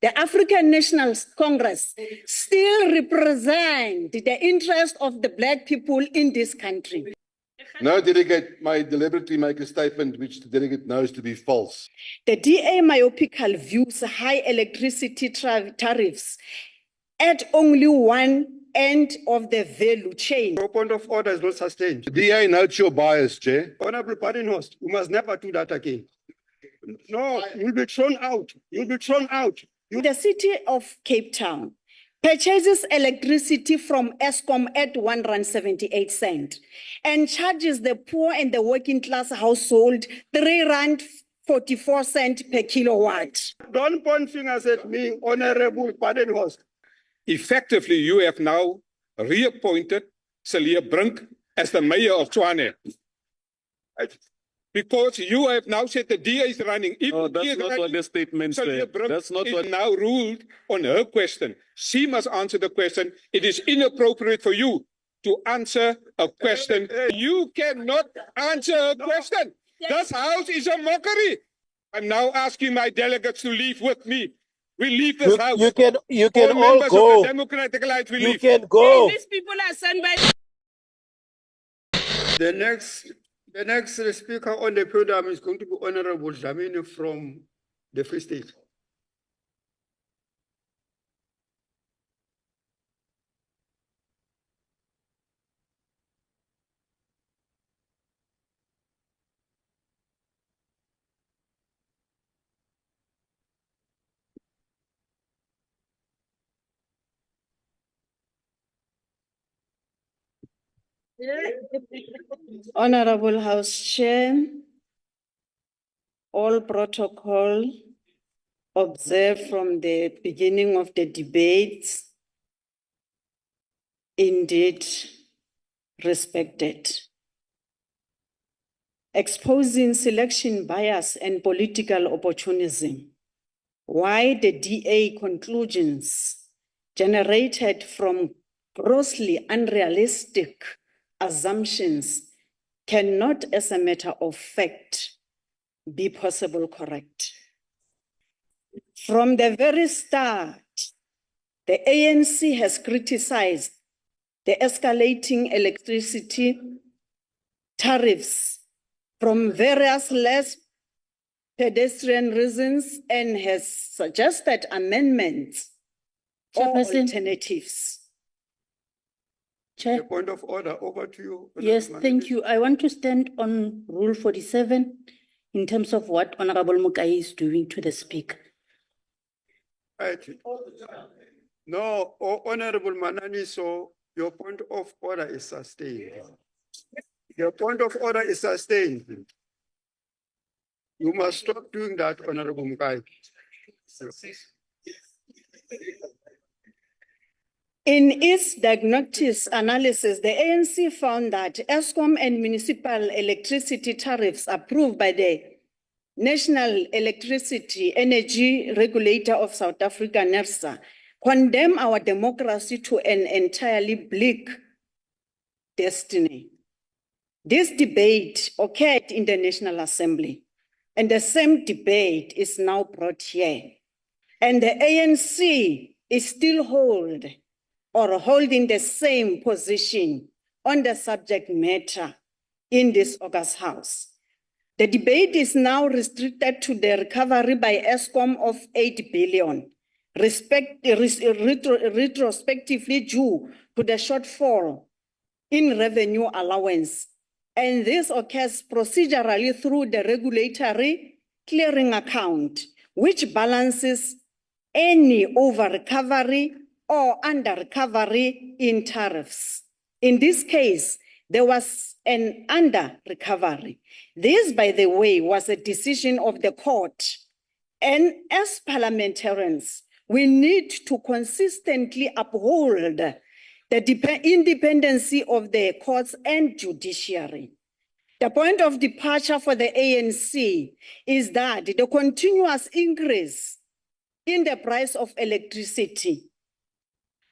the African National Congress still represent the interest of the Black people in this country. No, delegate, may deliberately make a statement which the delegate knows to be false. The DA myopical views high electricity tariffs at only one end of the value chain. Your point of order is not sustained. The DA notes your bias, Chair. Honorable Badenhorst, you must never do that again. No, you'll be thrown out. You'll be thrown out. The city of Cape Town purchases electricity from Eskom at R1.78 and charges the poor and the working class household R3.44 per kilowatt. Don't point fingers at me, Honorable Badenhorst. Effectively, you have now reappointed Celia Brink as the mayor of Tshwane. Because you have now said the DA is running. If No, that's not what the statement said. That's not what. Now ruled on her question. She must answer the question. It is inappropriate for you to answer a question. You cannot answer a question. This house is a mockery. I'm now asking my delegates to leave with me. We leave this house. You can all members go. Of the Democratic Alliance, we You leave. can go. These people are sent by. The next speaker on the podium is going to be Honorable Dlamini from the Free State. Honorable House Chair, all protocol observed from the beginning of the debates, indeed respected. Exposing selection bias and political opportunism. Why the DA conclusions generated from grossly unrealistic assumptions cannot, as a matter of fact, be possible correct. From the very start, the ANC has criticized the escalating electricity tariffs from various less pedestrian reasons and has suggested amendments or alternatives. The point of order, over to you. Yes, thank you. I want to stand on Rule 47 in terms of what Honorable Mukai is doing to the Speaker. Right. No, Honorable Manani, so your point of order is sustained. Your point of order is sustained. You must stop doing that, Honorable Mukai. In its diagnostic analysis, the ANC found that Eskom and municipal electricity tariffs approved by the National Electricity Energy Regulator of South Africa, NERSA, condemn our democracy to an entirely bleak destiny. This debate occurred in the National Assembly, and the same debate is now brought here. And the ANC is still holding the same position on the subject matter in this August House. The debate is now restricted to the recovery by Eskom of 8 billion, retrospectively due to the shortfall in revenue allowance. And this occurs procedurally through the regulatory clearing account, which balances any over-recovery or under-recovery in tariffs. In this case, there was an under-recovery. This, by the way, was a decision of the court. And as parliamentarians, we need to consistently uphold the independency of the courts and judiciary. The point of departure for the ANC is that the continuous increase in the price of electricity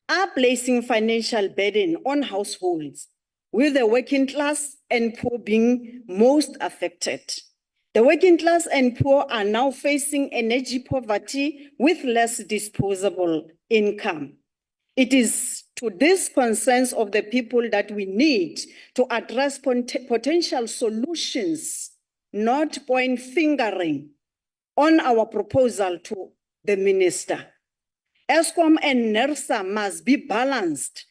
are placing financial burden on households, with the working class and poor being most affected. The working class and poor are now facing energy poverty with less disposable income. It is to these concerns of the people that we need to address potential solutions, not point fingering on our proposal to the minister. Eskom and NERSA must be balanced,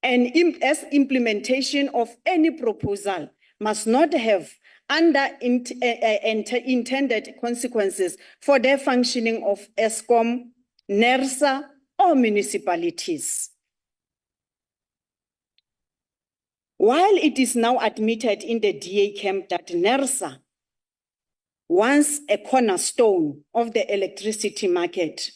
and as implementation of any proposal must not have intended consequences for the functioning of Eskom, NERSA, or municipalities. While it is now admitted in the DA camp that NERSA, once a cornerstone of the electricity market,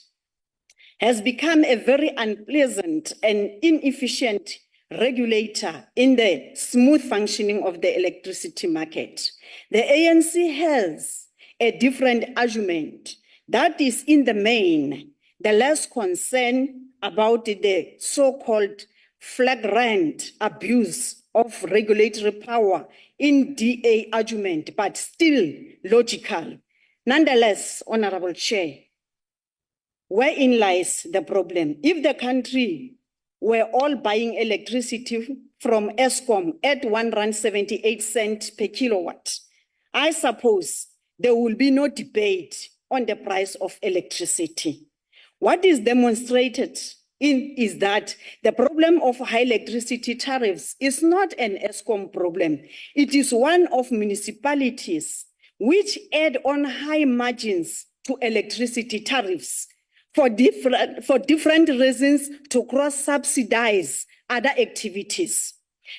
has become a very unpleasant and inefficient regulator in the smooth functioning of the electricity market, the ANC has a different argument that is in the main the less concern about the so-called flagrant abuse of regulatory power in DA argument, but still logical. Nonetheless, Honorable Chair, wherein lies the problem? If the country were all buying electricity from Eskom at R1.78 per kilowatt, I suppose there will be no debate on the price of electricity. What is demonstrated is that the problem of high electricity tariffs is not an Eskom problem. It is one of municipalities which add on high margins to electricity tariffs for different reasons to cross-subsidize other activities.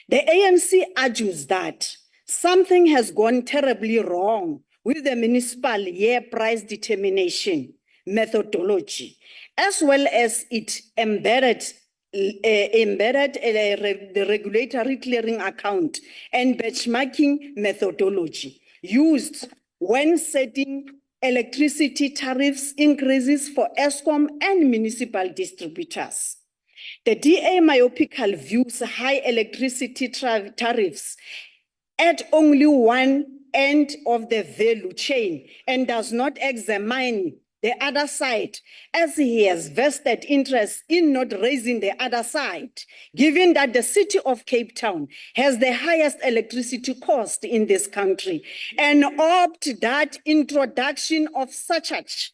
The ANC argues that something has gone terribly wrong with the municipal year price determination methodology, as well as it embedded the regulatory clearing account and benchmarking methodology used when setting electricity tariffs increases for Eskom and municipal distributors. The DA myopical views high electricity tariffs at only one end of the value chain and does not examine the other side, as he has vested interest in not raising the other side, given that the city of Cape Town has the highest electricity cost in this country, and opt that introduction of surcharge,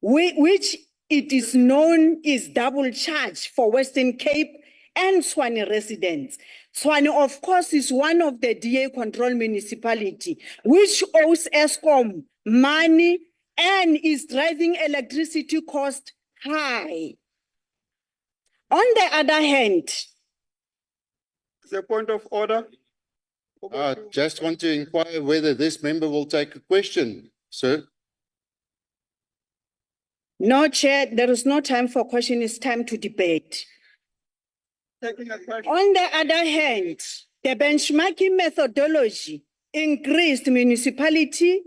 which it is known is double charge for Western Cape and Tshwane residents. Tshwane, of course, is one of the DA control municipality, which owes Eskom money and is driving electricity cost high. On the other hand, The point of order. Just want to inquire whether this member will take a question, sir. no, Chair, there is no time for question, it's time to debate. Taking a question. On the other hand, the benchmarking methodology increased municipality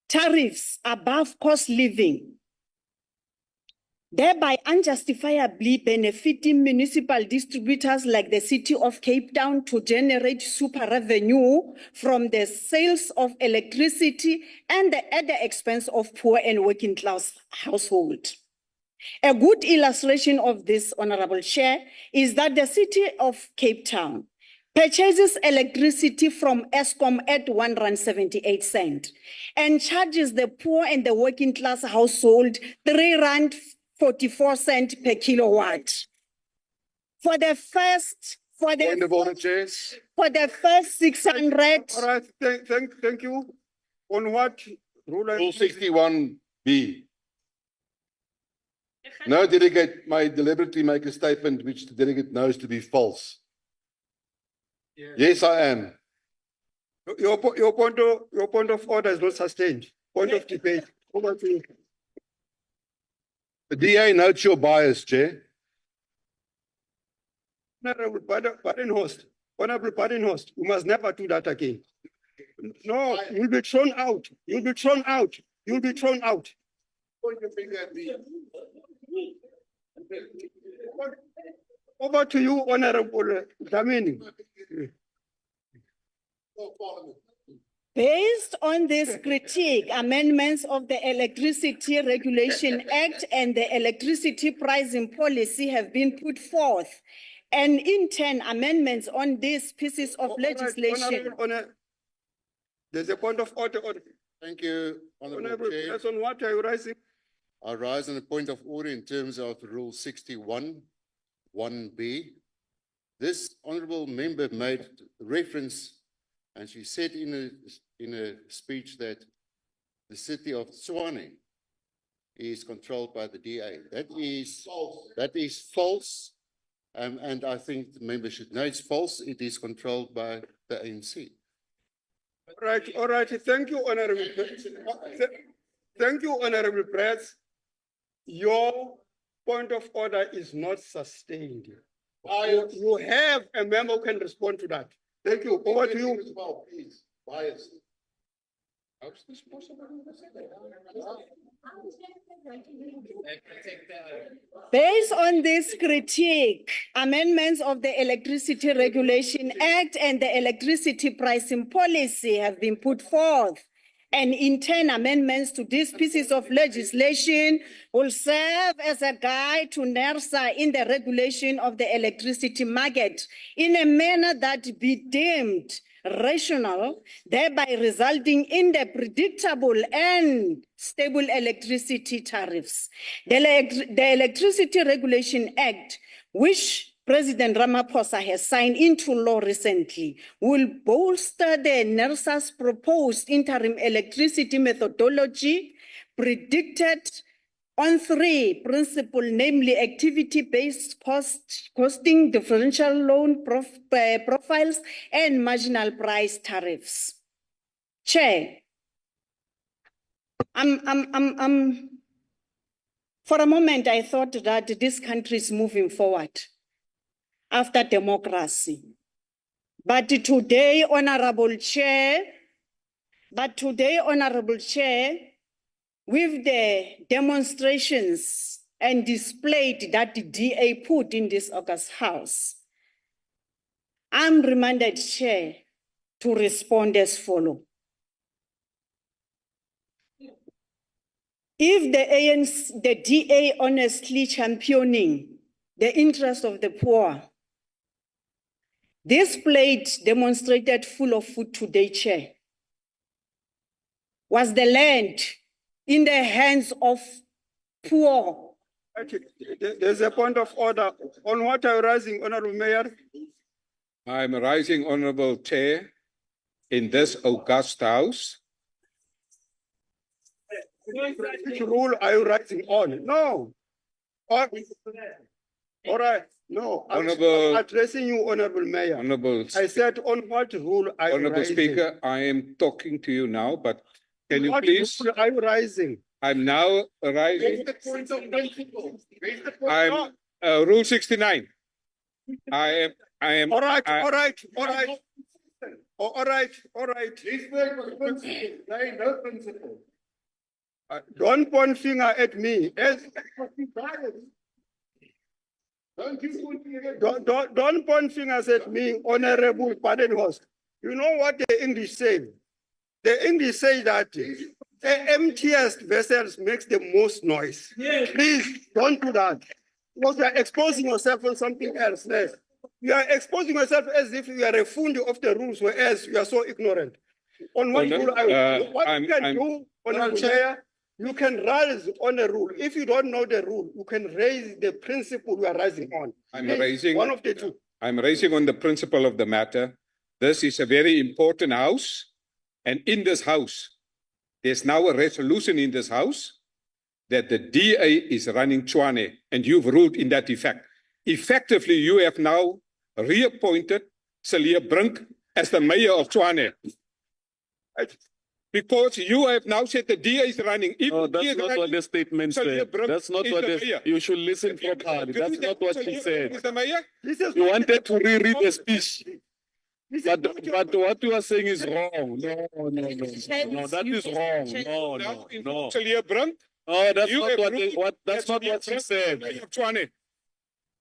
tariffs above cost living, thereby unjustifiably benefiting municipal distributors like the city of Cape Town to generate super revenue from the sales of electricity and at the expense of poor and working class households. A good illustration of this, Honorable Chair, is that the city of Cape Town purchases electricity from Eskom at R1.78 and charges the poor and the working class household R3.44 per kilowatt. For the first 600. All right, thank you. On what rule? Rule 61B. No delegate may deliberately make a statement which the delegate knows to be false. Yes, I am. Your point of order is not sustained. Point of debate. Over to you. The DA notes your bias, Chair. Honorable Badenhorst, you must never do that again. No, you'll be thrown out. You'll be thrown out. You'll be thrown out. Over to you, Honorable Dlamini. Based on this critique, amendments of the Electricity Regulation Act and the Electricity Pricing Policy have been put forth. And in turn, amendments on these pieces of All right, legislation. There's a point of order. Thank you, Honourable Honorable Chair. person, what are you raising? I rise on a point of order in terms of Rule 61, 1B. This honourable member made reference, and she said in a speech that the city of Tshwane is controlled by the DA. That is false. And I think the member should know it's false. It is controlled by the ANC. All right, thank you, Honorable. Thank you, Honorable Press. Your point of order is not sustained. You have a member who can respond to that. Thank you. Over to you. Please, bias. Based on this critique, amendments of the Electricity Regulation Act and the Electricity Pricing Policy have been put forth. And in turn, amendments to these pieces of legislation will serve as a guide to NERSA in the regulation of the electricity market in a manner that be deemed rational, thereby resulting in the predictable and stable electricity tariffs. The Electricity Regulation Act, which President Ramaphosa has signed into law recently, will bolster the NERSA's proposed interim electricity methodology predicted on three principles, namely activity-based costing, differential loan profiles, and marginal price tariffs. Chair, for a moment, I thought that this country is moving forward after democracy. But today, Honorable Chair, with the demonstrations and displayed that the DA put in this August House, I'm reminded, Chair, to respond as follows. If the DA honestly championing the interest of the poor, this plate demonstrated full of food today, Chair, was the land in the hands of poor. There's a point of order. On what are you raising, Honorable Mayor? I'm rising, Honorable Chair, in this august house. Which rule are you writing on? No. All right. No. Honorable- I'm addressing you, Honorable Mayor. Honorable, I said on what rule are you Honorable rising? Speaker, I am talking to you now, but can you What please? rule are you rising? I'm now rising. The point of principle. Raise the point. I'm Rule 69. I am. All right, I- all right. All right. This word was principle. There ain't no principle. Don't point finger at me. Don't you point me Don't point fingers at me, Honorable Badenhorst. You know what the English say? The English say that the emptiest vessels makes the most noise. Yes. Please don't do that. Because you are exposing yourself on something else. Yes. You are exposing yourself as if you are a fundi of the rules, whereas you are so ignorant. On what rule what you can do, Honorable Chair, you can rise on a rule. If you don't know the rule, you can raise the principle you are rising on. I'm Please, raising. one of the two. I'm raising on the principle of the matter. This is a very important house. And in this house, there's now a resolution in this house that the DA is running Tshwane, and you've ruled in that effect. Effectively, you have now reappointed Celia Brink as the mayor of Tshwane. Because you have now said the DA is running. If No, the that's DA is not running, what the statement Celia said. Brink That's not is what the the, mayor. you should listen properly. That's not what she Celia Brink said. is the mayor? This is You not wanted to reread the This speech, is but not your- what you are saying is wrong. No, that is wrong. Now, in No. Celia Brink, No, that's you not have what, ruled that's that not Celia what she Brink is the said. mayor of Tshwane.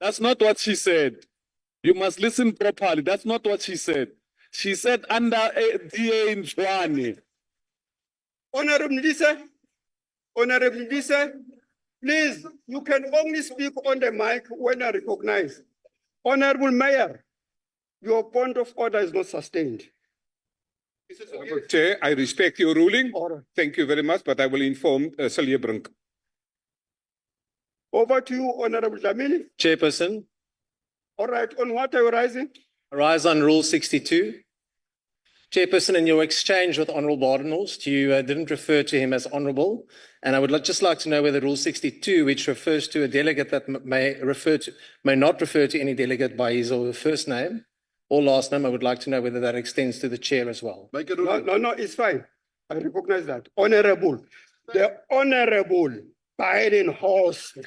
That's not what she said. You must listen properly. That's not what she said. She said under DA in Tshwane. Honorable Lise, please, you can only speak on the mic when I recognize. Honorable Mayor, your point of order is not sustained. Chair, I respect your ruling. All right. Thank you very much, but I will inform Celia Brink. Over to you, Honorable Dlamini. Chairperson, All right, on what are you rising? I rise on Rule 62. Chairperson, in your exchange with Honourable Badenhorst, you didn't refer to him as Honourable, and I would just like to know whether Rule 62, which refers to a delegate that may not refer to any delegate by his or her first name or last name, I would like to know whether that extends to the chair as well. Make it No, it's fine. I recognize that. Honorable, the Honorable Badenhorst,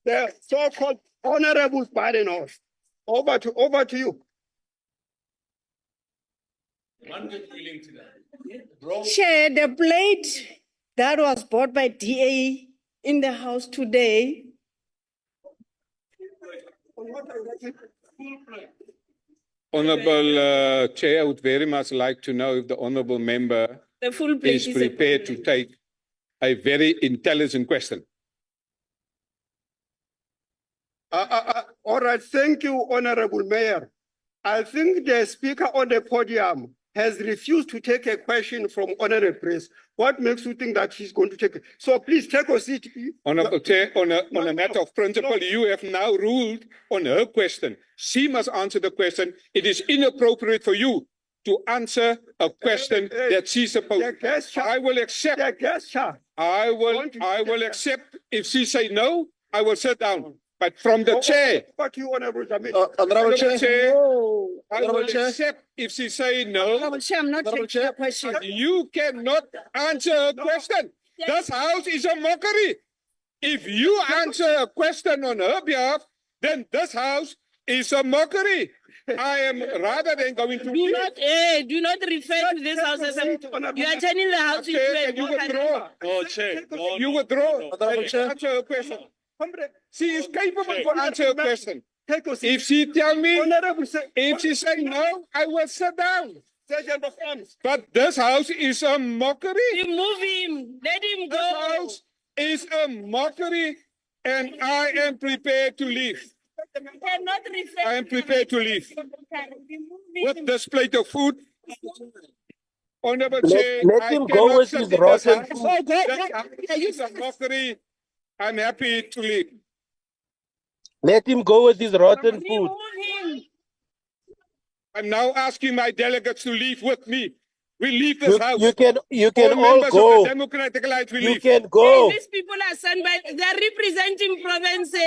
the so-called Honorable Badenhorst. Over to you. Chair, the plate that was bought by DA in the house today, On what are you rising? Honourable Chair, I would very much like to know if the honourable member the full plate is is prepared to take a very intelligent question. All right, thank you, Honorable Mayor. I think the speaker on the podium has refused to take a question from Honorable Press. What makes you think that he's going to take it? So please take a seat. Honourable Chair, on a No, matter of principle, you have now ruled on her question. She must answer the question. It is inappropriate for you to answer a question that she's supposed. The guest I will accept. The guest chair. I will accept. If she say no, I will sit down. But from the chair, What you, Honorable Dlamini? Honourable Chair, I Honourable will Chair. accept if she say no. Honorable Chair, I'm not Honourable taking Chair. the question. You cannot answer a question. This house is a mockery. If you answer a question on her behalf, then this house is a mockery. I am rather than going to. Do not refer to this house as a, you are turning the house into Chair, a can you mockery. withdraw? No, Chair. No, You withdraw. Honourable Chair. Answer a question. She is capable Chair. to answer a question. Take a seat. If she tell me, Honorable if she say no, I will sit down. Sergeant of Arms. But this house is a mockery. Remove him. Let him This go. house is a mockery, and I am prepared to leave. You cannot refer. I am prepared to leave with this plate of food. Honourable Chair, let I him go cannot with sit his in this rotten house. food. This is a mockery. I'm happy to leave. Let him go with his rotten food. Remove him. I'm now asking my delegates to leave with me. We leave this house. You can All all members of go. the Democratic Alliance, we You leave. can go. These people are sent by, they are representing provinces.